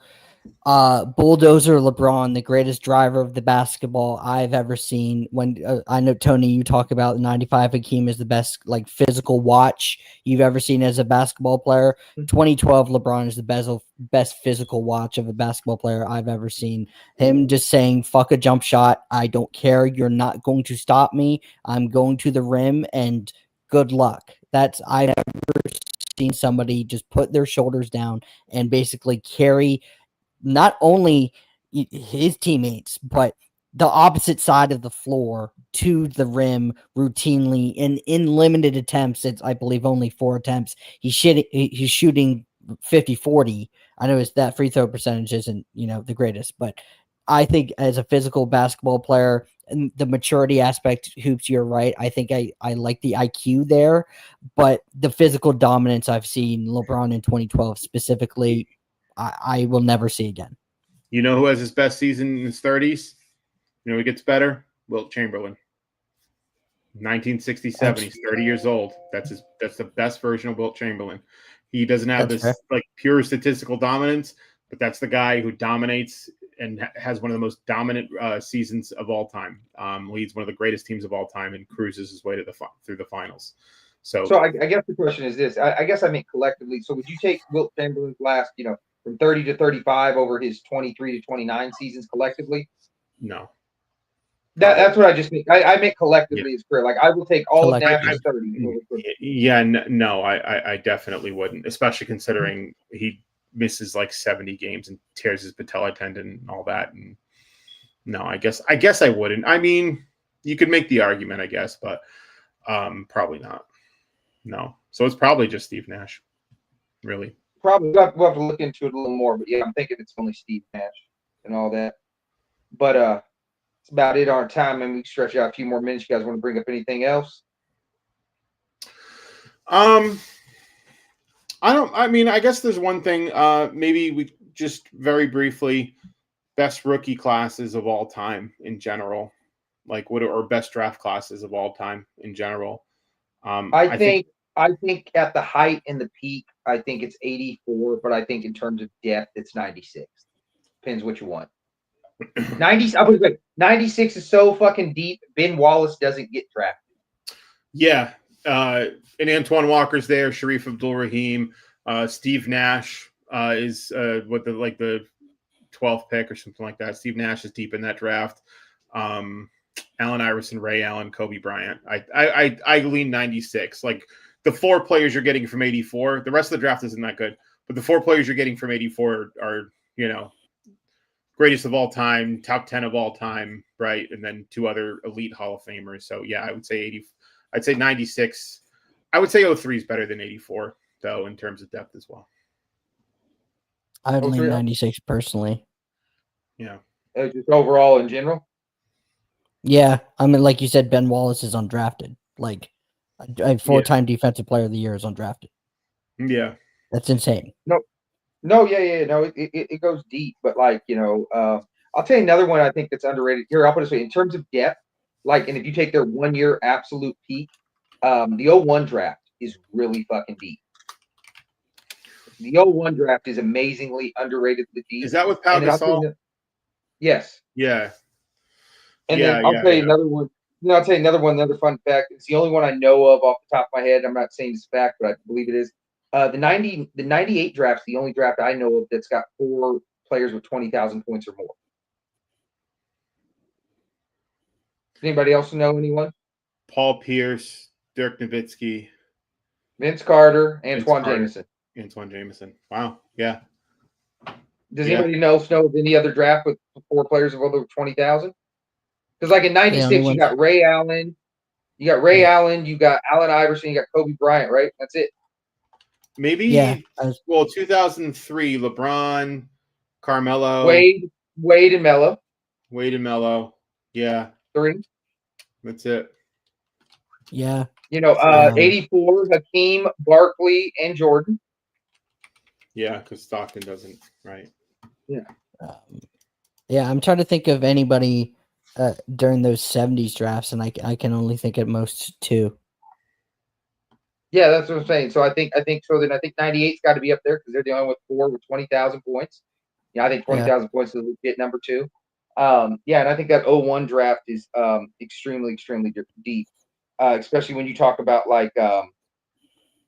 Bulldozer LeBron, the greatest driver of the basketball I've ever seen. When I know, Tony, you talk about 95 Hakeem is the best like physical watch you've ever seen as a basketball player. 2012 LeBron is the best physical watch of a basketball player I've ever seen. Him just saying, fuck a jump shot. I don't care. You're not going to stop me. I'm going to the rim and good luck. I've never seen somebody just put their shoulders down and basically carry not only his teammates, but the opposite side of the floor to the rim routinely in limited attempts. It's, I believe, only 4 attempts. He's shooting 50-40. I know that free throw percentage isn't, the greatest, but I think as a physical basketball player and the maturity aspect, Hoops, you're right. I think I like the IQ there, but the physical dominance I've seen LeBron in 2012 specifically, I will never see again. You know who has his best season in his 30s? You know who gets better? Wilt Chamberlain. 1967. He's 30 years old. That's the best version of Wilt Chamberlain. He doesn't have like pure statistical dominance, but that's the guy who dominates and has one of the most dominant seasons of all time. Leads one of the greatest teams of all time and cruises his way to through the finals. So I guess the question is this. I guess I mean collectively. So would you take Wilt Chamberlain's last, from 30 to 35 over his 23 to 29 seasons collectively? No. That's what I just mean. I meant collectively his career. Like I will take all of Nash's 30. Yeah, no, I definitely wouldn't, especially considering he misses like 70 games and tears his patella tendon and all that. And no, I guess I wouldn't. I mean, you could make the argument, I guess, but probably not. No. So it's probably just Steve Nash, really. Probably we'll have to look into it a little more, but yeah, I'm thinking it's only Steve Nash and all that. But it's about it on time, and we can stretch out a few more minutes. You guys want to bring up anything else? I guess there's one thing. Maybe we just very briefly, best rookie classes of all time in general, like what or best draft classes of all time in general. I think at the height and the peak, I think it's 84, but I think in terms of depth, it's 96. Depends what you want. 96 is so fucking deep. Ben Wallace doesn't get drafted. Yeah. And Antoine Walker's there. Sharif Abdul-Rahim. Steve Nash is with the 12th pick or something like that. Steve Nash is deep in that draft. Allen Iverson, Ray Allen, Kobe Bryant. I lean 96. Like the 4 players you're getting from 84, the rest of the draft isn't that good, but the 4 players you're getting from 84 are greatest of all time, top 10 of all time, right? And then 2 other elite Hall of Famers. So yeah, I would say 96. I would say 03 is better than 84, though, in terms of depth as well. I'd lean 96 personally. Yeah. Just overall in general? Yeah. I mean, like you said, Ben Wallace is undrafted. Like a 4-time defensive player of the year is undrafted. Yeah. That's insane. No, yeah. No, it goes deep, but like, I'll tell you another one I think that's underrated. Here, I'll put it this way. In terms of depth, like, and if you take their 1 year absolute peak, the 01 draft is really fucking deep. The 01 draft is amazingly underrated. Is that with Pau And then I'll tell Gasol? you, yes. Yeah. And Yeah, then I'll yeah, tell you yeah. another one. No, I'll tell you another fun fact. It's the only one I know of off the top of my head. I'm not saying it's a fact, but I believe it is. The 98 draft's the only draft I know of that's got 4 players with 20,000 points or more. Anybody else know anyone? Paul Pierce, Dirk Nowitzki, Vince Carter, Vince Antoine Carter, Jameson. Antoine Jameson. Wow. Yeah. Does Yeah. anybody know of any other draft with 4 players of over 20,000? Because like in The only '96, you ones- got Ray Allen, you got Allen Iverson, you got Kobe Bryant, right? That's it. Maybe. Yeah. Well, 2003, LeBron, Carmelo, Wade and Melo. Wade and Melo. Yeah, 3. that's it. Yeah. 84, Hakeem, Barkley, and Jordan. Yeah, because Stockton doesn't, right? Yeah, I'm trying to think of anybody during those 70s drafts, and I can only think at most 2. Yeah, that's what I'm saying. So I think so. Then I think 98's got to be up there because they're the only one with 4 with 20,000 points. Yeah, I think 20,000 points is legit number 2. And I think that 01 draft is extremely deep, especially when you talk about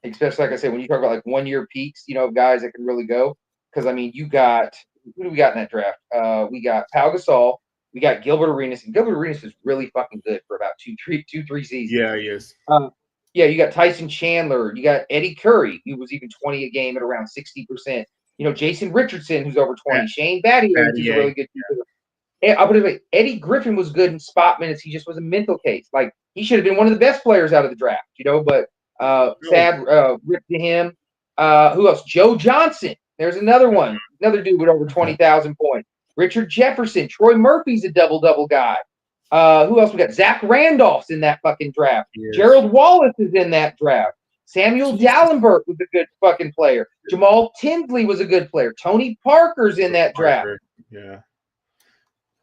especially like I said, when you talk about like 1-year peaks, guys that can really go. Because I mean, you got who do we got in that draft? We got Pau Gasol, we got Gilbert Arenas, and Gilbert Arenas is really fucking good for about 3 seasons. Yeah, he is. You got Tyson Chandler, you got Eddie Curry, who was even 20 a game at around 60%. Jason Richardson, who's over 20. Shane Battier, who's a really good keeper. And I'll put it away. Eddie Griffin was good in spot minutes. He just was a mental case. Like he should have been one of the best players out of the draft, but sad rip to him. Who else? Joe Johnson. There's another one. Another dude with over 20,000 points. Richard Jefferson. Troy Murphy's a double guy. Who else we got? Zach Randolph's in that fucking draft. Yes. Gerald Wallace is in that draft. Samuel Dallenberg was a good fucking player. Jamal Tinsley was a good player. Tony Parker's in that draft. Yeah.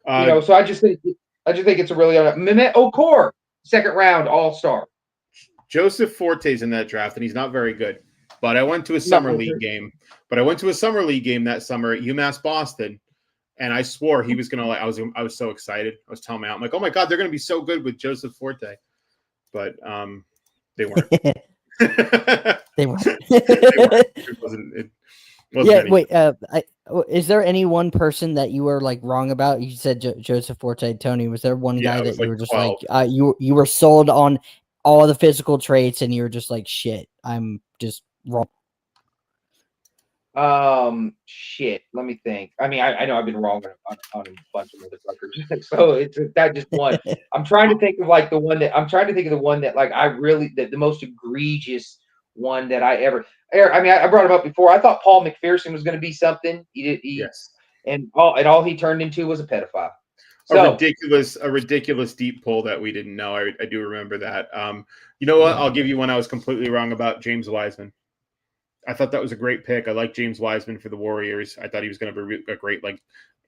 So I just think it's a really Mehmet Okur, 2nd round All-Star. Joseph Forte's in that draft, and he's not very good. But I went to a summer league game. That summer at UMass Boston, and I swore he was gonna I was so excited. I was telling my aunt, I'm like, oh my god, they're gonna be so good with Joseph Forte. But they weren't. They weren't. It wasn't Wait. Is there any one person that you were like wrong about? You said Joseph Forte, Tony. Was there one guy that you were just 12. like you were sold on all the physical traits, and you were just like, shit, I'm just wrong? Shit. Let me think. I mean, I know I've been wrong on a bunch of motherfuckers, so it's that just one. I'm trying to think of like the one that like I really the most egregious one that I ever. I mean, I brought him up before. I thought Paul McPherson was going to be something. Yes. And all he turned into was a pedophile. So, a ridiculous deep pull that we didn't know. I do remember that. You know what? I'll give you one I was completely wrong about. James Wiseman. I thought that was a great pick. I like James Wiseman for the Warriors. I thought he was going to be a great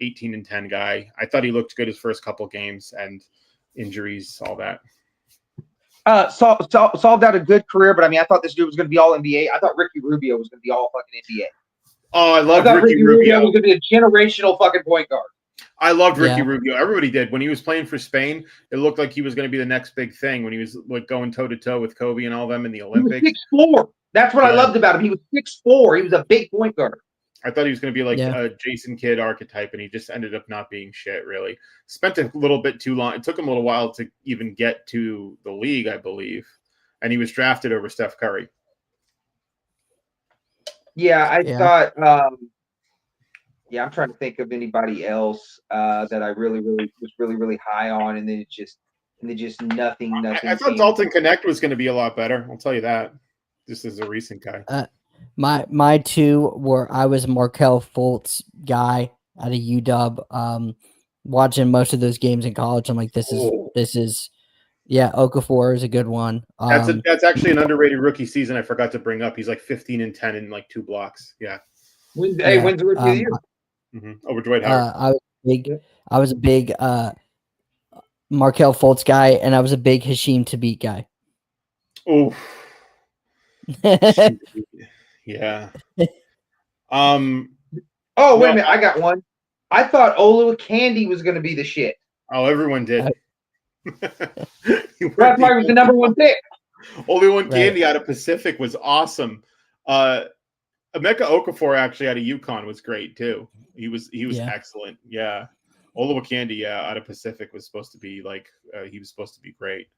18-10 guy. I thought he looked good his first couple games, and injuries, all that. Solved out a good career, but I mean, I thought this dude was going to be all NBA. I thought Ricky Rubio was going to be all fucking NBA. Oh, I love Ricky Rubio. Was going to be a generational fucking point guard. I loved Ricky Rubio. Everybody did. When he was playing for Spain, it looked like he was going to be the next big thing. When he was like going toe to toe with Kobe and all them in the Olympics. He was 6'4". That's what I loved about him. He was 6'4". He was a big point guard. I thought he was going to be like a Jason Kidd archetype, and he just ended up not being shit, really. Spent a little bit too long. It took him a little while to even get to the league, I believe. And he was drafted over Steph Curry. Yeah, I thought I'm trying to think of anybody else that I really was high on, and then it just nothing. I thought Dalton Connect was going to be a lot better. I'll tell you that. Just as a recent guy. My 2 were I was a Markelle Fultz guy out of UW. Watching most of those games in college, I'm like, this is Okafor is a good one. That's actually an underrated rookie season. I forgot to bring up. He's like 15 and 10 in like 2 blocks. Yeah. When's the rookie of the year? Over Dwight Howard. I was a big Markelle Fultz guy, and I was a big Hashim Thabit guy. Oh. Yeah. Oh, wait a minute. I got one. I thought Olu Candy was going to be the shit. Oh, everyone did. That's why he was the number one pick. Olu Candy out of Pacific was awesome. Emeka Okafor actually out of UConn was great too. He was excellent. Yeah. Olu Candy out of Pacific was supposed to be he was supposed to be great.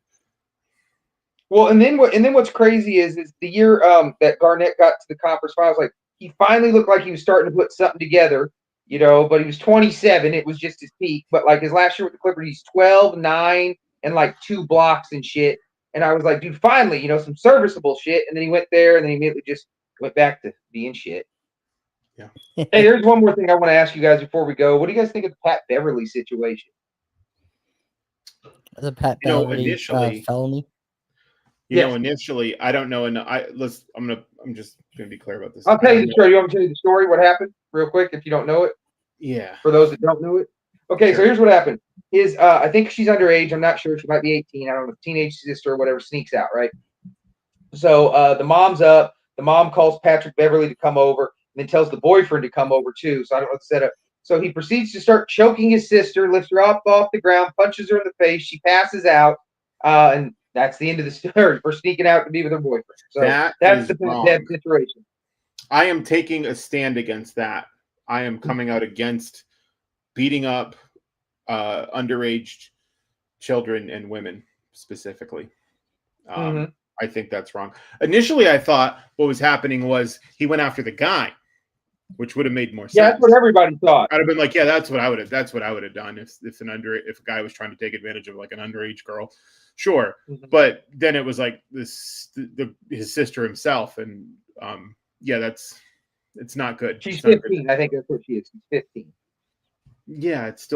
Well, and then what's crazy is the year that Garnett got to the conference finals, like he finally looked like he was starting to put something together, but he was 27. It was just his peak. But like his last year with the Clippers, he's 12, 9, and like 2 blocks and shit. And I was like, dude, finally, some serviceable shit. And then he went there and then he immediately just went back to being shit. Yeah. Hey, there's one more thing I want to ask you guys before we go. What do you guys think of the Pat Beverly situation? The Pat Beverly felony. Initially, I don't know, and I'm just gonna be clear about this. I'll tell you the story. You want me to tell you the story? What happened, real quick, if you don't know it? Yeah. For those that don't know it. Okay, sure. So here's what happened. I think she's underage. I'm not sure. She might be 18. I don't know. Teenage sister or whatever sneaks out, right? So the mom's up. The mom calls Patrick Beverly to come over, and then tells the boyfriend to come over too. So I don't know what to set up. So he proceeds to start choking his sister, lifts her up off the ground, punches her in the face. She passes out, and that's the end of the story for sneaking out to be with her boyfriend. So that's the dead situation. I am taking a stand against that. I am coming out against beating up underage children and women specifically. I think that's wrong. Initially, I thought what was happening was he went after the guy, which would have made more sense. Yeah, that's what everybody thought. I'd have been like, yeah, that's what I would have done if a guy was trying to take advantage of like an underage girl. Sure. But then it was like his sister himself. And it's not good. She's 15. I think that's what she is. She's 15. Yeah, it's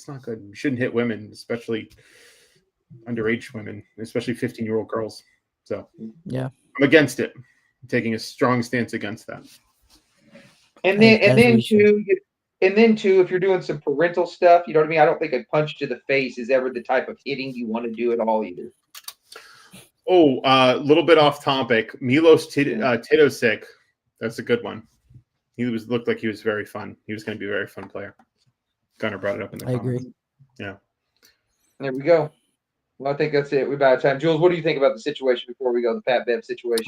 not good. You shouldn't hit women, especially underage women, especially 15-year-old girls. So yeah, I'm against it. I'm taking a strong stance against that. And then too, if you're doing some parental stuff, you know what I mean? I don't think a punch to the face is ever the type of hitting you want to do at all either. Oh, a little bit off topic. Milos Tidosic, that's a good one. He looked like he was very fun. He was going to be a very fun player. Gunnar brought it up in the comments. I agree. Yeah. There we go. Well, I think that's it. We're about out of time. Jules, what do you think about the situation before we go to the Pat Bev situation?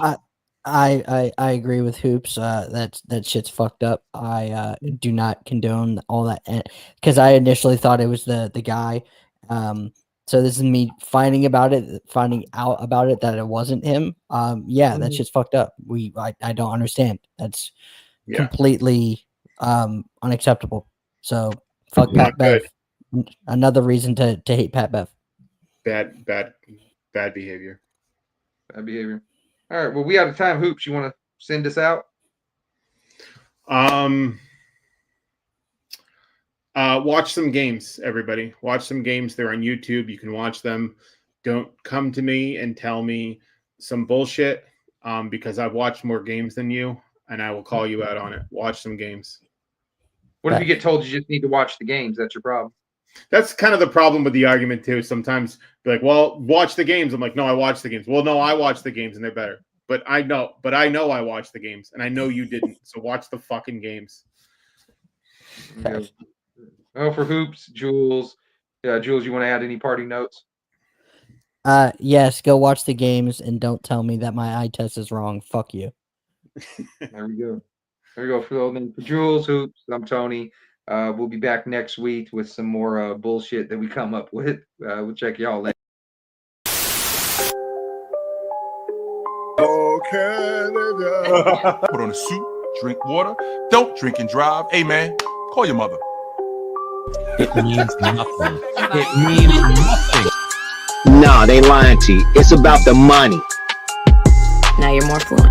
I agree with Hoops. That shit's fucked up. I do not condone all that because I initially thought it was the guy. So this is me finding out about it that it wasn't him. That's just fucked up. I don't understand. That's completely unacceptable. So fuck Pat Bev. Another reason to hate Pat Bev. Bad behavior. Bad behavior. All right. Well, we out of time. Hoops, you want to send us out? Watch some games, everybody. Watch some games. They're on YouTube. You can watch them. Don't come to me and tell me some bullshit because I've watched more games than you, and I will call you out on it. Watch some games. What if you get told you just need to watch the games? That's your problem. That's kind of the problem with the argument too. Sometimes be like, well, watch the games. I'm like, no, I watch the games. Well, no, I watch the games and they're better. But I know I watch the games and I know you didn't. So watch the fucking games. Well, for Hoops, Jules. Yeah, Jules, you want to add any parting notes? Yes, go watch the games and don't tell me that my eye test is wrong. Fuck you. There we go. For Jules, Hoops, I'm Tony. We'll be back next week with some more bullshit that we come up with. We'll check y'all later. Oh, Canada. Put on a suit, drink water, don't drink and drive. Hey, man, call your mother. It means nothing. It means nothing. No, they lying to you. It's about the money. Now you're more fluent.